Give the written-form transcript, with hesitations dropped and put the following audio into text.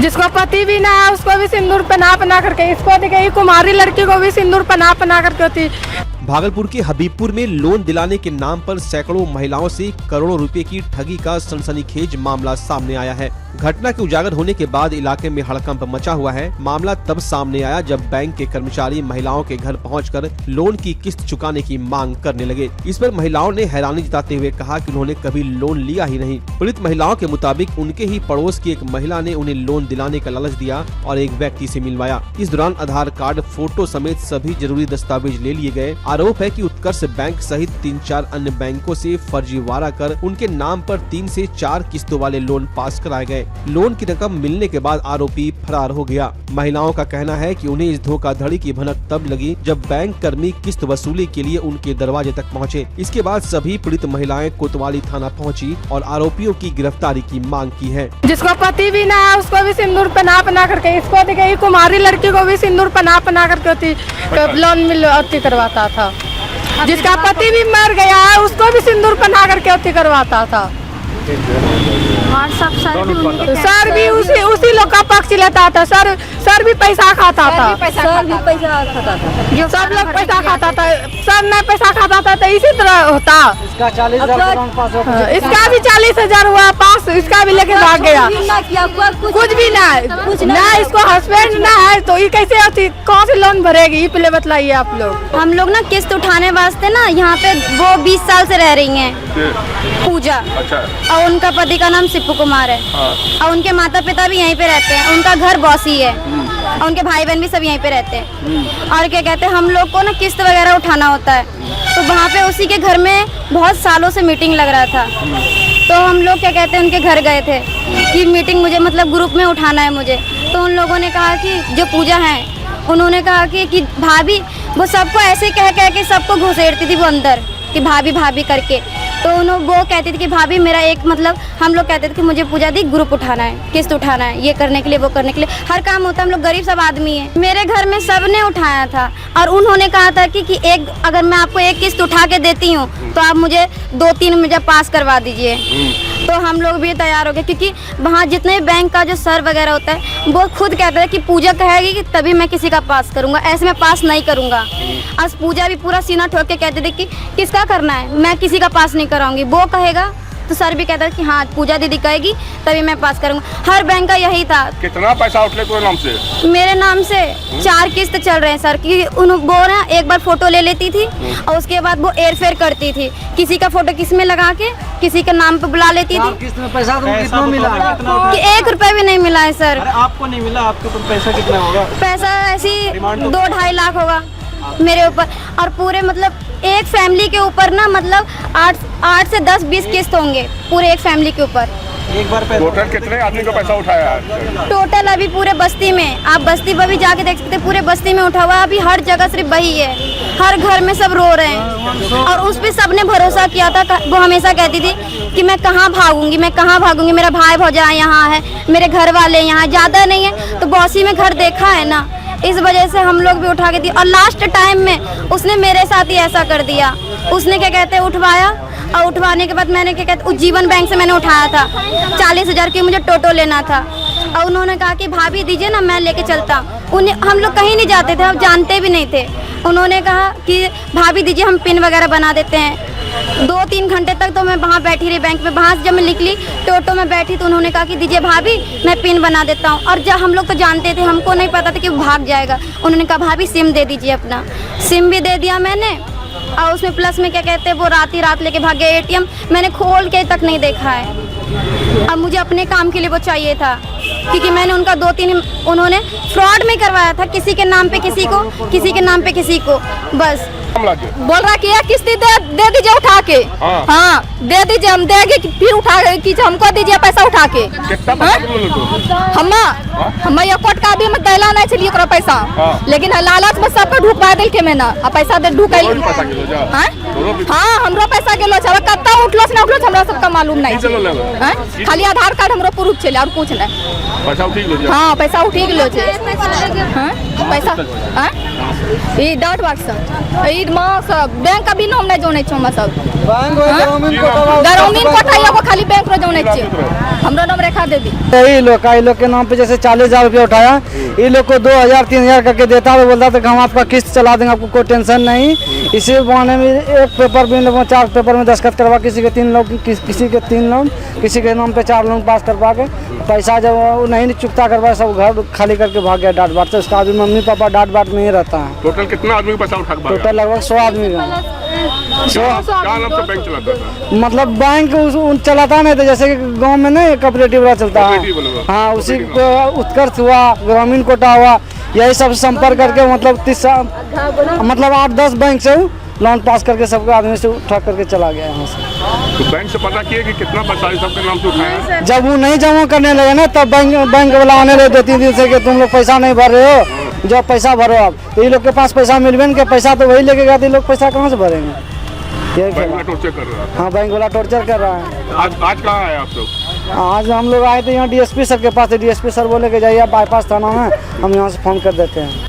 जिसको पति भी ना है उसको भी सिंदूर पहना करके, इसको दिखे कुमारी लड़की को भी सिंदूर पहना करके होती। भागलपुर के हबीबपुर में लोन दिलाने के नाम पर सैकड़ों महिलाओं से करोड़ों रुपए की ठगी का सनसनीखेज मामला सामने आया है। घटना के उजागर होने के बाद इलाके में हड़कंप मचा हुआ है। मामला तब सामने आया जब बैंक के कर्मचारी महिलाओं के घर पहुंचकर लोन की किस्त चुकाने की मांग करने लगे। इस पर महिलाओं ने हैरानी जताते हुए कहा कि उन्होंने कभी लोन लिया ही नहीं। पीड़ित महिलाओं के मुताबिक उनके ही पड़ोस की एक महिला ने उन्हें लोन दिलाने का लालच दिया और एक व्यक्ति से मिलवाया। इस दौरान आधार कार्ड, फोटो समेत सभी जरूरी दस्तावेज ले लिए गए। आरोप है कि उत्कर्ष बैंक सहित 3-4 अन्य बैंकों से फर्जीवाड़ा कर उनके नाम पर 3 से 4 किस्तों वाले लोन पास कराए गए। लोन की रकम मिलने के बाद आरोपी फरार हो गया। महिलाओं का कहना है कि उन्हें इस धोखाधड़ी की भनक तब लगी जब बैंक कर्मी किस्त वसूली के लिए उनके दरवाजे तक पहुंचे। इसके बाद सभी पीड़ित महिलाएं कोतवाली थाना पहुंची और आरोपियों की गिरफ्तारी की मांग की है। जिसको पति भी ना है उसको भी सिंदूर पहना करके, इसको दिखे कुमारी लड़की को भी सिंदूर पहना करके होती लोन मिलती करवाता था। जिसका पति भी मर गया है उसको भी सिंदूर पहना करके होती करवाता था। सर भी उसी लोग का पक्ष लेता था। सर भी पैसा खाता था। सब लोग पैसा खाता था। सर नहीं पैसा खाता था तो इसी तरह होता। इसका 40,000 पास हो। इसका भी 40,000 हुआ पास, इसका भी लेके भाग गया। कुछ भी ना इसको हस्बैंड ना है तो ये कैसे होती, कौन सी लोन भरेगी, ये पहले बतलाइए आप लोग। हम लोग ना किस्त उठाने वास्ते ना यहाँ पे वो 20 साल से रह रही हैं, पूजा। अच्छा। और उनका पति का नाम सिप्पू कुमार है। हाँ। और उनके माता पिता भी यहीं पे रहते हैं। उनका घर बॉसी है और उनके भाई बहन भी सब यहीं पे रहते हैं। और क्या कहते हैं, हम लोग को ना किस्त वगैरह उठाना होता है तो वहाँ पे उसी के घर में बहुत सालों से मीटिंग लग रहा था। तो हम लोग क्या कहते हैं उनके घर गए थे कि मीटिंग मुझे मतलब ग्रुप में उठाना है मुझे। तो उन लोगों ने कहा कि जो पूजा है उन्होंने कहा कि भाभी, वो सबको ऐसे कह के सबको घुसेड़ती थी वो अंदर कि भाभी भाभी करके। तो वो कहती थी कि भाभी मेरा एक मतलब हम लोग कहते थे कि मुझे पूजा दी ग्रुप उठाना है, किस्त उठाना है, ये करने के लिए वो करने के लिए हर काम होता है। हम लोग गरीब सब आदमी हैं। मेरे घर में सबने उठाया था और उन्होंने कहा था कि एक अगर मैं आपको एक किस्त उठा के देती हूँ तो आप मुझे 2-3 मुझे पास करवा दीजिए। तो हम लोग भी तैयार हो गए क्योंकि वहाँ जितने बैंक का जो सर वगैरह होता है वो खुद कहते हैं कि पूजा कहेगी कि तभी मैं किसी का पास करूँगा, ऐसे मैं पास नहीं करूँगा। आज पूजा भी पूरा सीना ठोक के कहते थे कि किसका करना है, मैं किसी का पास नहीं कराऊंगी। वो कहेगा तो सर भी कहता है कि हाँ पूजा दीदी कहेगी तभी मैं पास करूंगा। हर बैंक का यही था। कितना पैसा उठले तुम्हारे नाम से? मेरे नाम से 4 किस्त चल रहे हैं सर कि वो ना एक बार फोटो ले लेती थी और उसके बाद वो एयरफेयर करती थी, किसी का फोटो किस में लगा के किसी के नाम पे बुला लेती थी। किस्त में पैसा कितना मिला? कि 1 रुपए भी नहीं मिला है सर। आपको नहीं मिला? आपके ऊपर पैसा कितना होगा? पैसा ऐसी 2-2.5 लाख होगा मेरे ऊपर। और पूरे मतलब एक फैमिली के ऊपर ना मतलब 8 से 10-20 किस्त होंगे पूरे एक फैमिली के ऊपर। एक बार टोटल कितने आदमी का पैसा उठाया है? टोटल अभी पूरे बस्ती में, आप बस्ती पर भी जाके देख सकते हैं, पूरे बस्ती में उठा हुआ अभी हर जगह सिर्फ वही है। हर घर में सब रो रहे हैं और उस पे सबने भरोसा किया था। वो हमेशा कहती थी कि मैं कहाँ भागूंगी, मैं कहाँ भागूंगी, मेरा भाई भौजा यहाँ है, मेरे घर वाले यहाँ, ज़्यादा नहीं है तो बॉसी में घर देखा है ना, इस वजह से हम लोग भी उठा के दिए। और लास्ट टाइम में उसने मेरे साथ ही ऐसा कर दिया। उसने क्या कहते हैं उठवाया और उठवाने के बाद मैंने क्या कहते उज्जीवन बैंक से मैंने उठाया था 40,000 की, मुझे टोटो लेना था। और उन्होंने कहा कि भाभी दीजिए ना मैं लेके चलता। उन्हें हम लोग कहीं नहीं जाते थे, हम जानते भी नहीं थे। उन्होंने कहा कि भाभी दीजिए हम पिन वगैरह बना देते हैं। 2-3 घंटे तक तो मैं वहाँ बैठी रही बैंक में। वहाँ से जब मैं निकली टोटो में बैठी तो उन्होंने कहा कि दीजिए भाभी मैं पिन बना देता हूँ। और जब हम लोग तो जानते थे, हमको नहीं पता था कि वो भाग जाएगा। उन्होंने कहा भाभी सिम दे दीजिए अपना। सिम भी दे दिया मैंने और उसमें प्लस में क्या कहते हैं वो रात लेके भाग गया। ATM मैंने खोल के तक नहीं देखा है। अब मुझे अपने काम के लिए वो चाहिए था क्योंकि मैंने उनका 2-3 उन्होंने फ्रॉड में करवाया था, किसी के नाम पे किसी को, किसी के नाम पे किसी को। बस बोल रहा कि किस्त दे दीजिए उठा के। हाँ दे दीजिए, हम देंगे फिर उठा के हमको दीजिए पैसा उठा के। हम ये कोट का भी मत दहला नहीं चलिए करो पैसा। लेकिन लालच में सबको ढुकवा दिल के मैंने पैसा दे ढुक। हाँ हमरो पैसा गेलो छे, कत्ता उठलो से ना उठलो हमरा सबका मालूम नहीं छे। खाली आधार कार्ड हमरो प्रूफ छे और कुछ नहीं। पैसा उठी गेलो? हाँ पैसा उठी गेलो छे। पैसा ई डॉट बॉक्स ई बैंक का भी नाम नहीं जोड़े छो हम सब। बैंक वही ग्रामीण कोटा ग्रामीण कोटा या वो खाली बैंक रो जौने छे हमरा नाम रेखा देवी। यही लोग के नाम पे जैसे 40,000 रुपया उठाया, ये लोग को 2,000 3,000 करके देता है, बोलता था कि हम आपका किस्त चला देंगे, आपको कोई टेंशन नहीं। इसी बहाने में एक पेपर भी 4 पेपर में दस्तखत करवा, किसी के 3 लोन, किसी के 3 लोन, किसी के नाम पे 4 लोन पास करवा के पैसा जब वो नहीं चुकता करवा, सब घर खाली करके भाग गया डांट बाट से। उसका आदमी मम्मी पापा डांट बाट में ही रहता है। टोटल कितना आदमी का पैसा उठा के भागा? टोटल लगभग 100 आदमी का। क्या नाम से बैंक चलाता था? मतलब बैंक चलाता नहीं था, जैसे कि गांव में नहीं कोऑपरेटिव वाला चलता है, कोऑपरेटिव वाला। हाँ उसी को उत्कर्ष हुआ, ग्रामीण कोटा हुआ, यही सब संपर्क करके मतलब 8-10 बैंक से लोन पास करके सबके आदमी से उठा करके चला गया यहाँ से। तो बैंक से पता किया कि कितना पैसा इस सबके नाम से उठाया? जब वो नहीं जमा करने लगे ना, तब बैंक वाला आने लगे 2-3 दिन से कि तुम लोग पैसा नहीं भर रहे हो, जो पैसा भरो आप। तो ये लोग के पास पैसा मिलवे के, पैसा तो वही लेके गया, तो ये लोग पैसा कहाँ से भरेंगे? बैंक वाला टॉर्चर कर रहा है। हाँ बैंक वाला टॉर्चर कर रहा है। आज कहाँ आए आप लोग? आज हम लोग आए थे यहाँ DSP सर के पास, DSP सर बोले कि जाइए बाईपास थाना में, हम यहाँ से फोन कर देते हैं।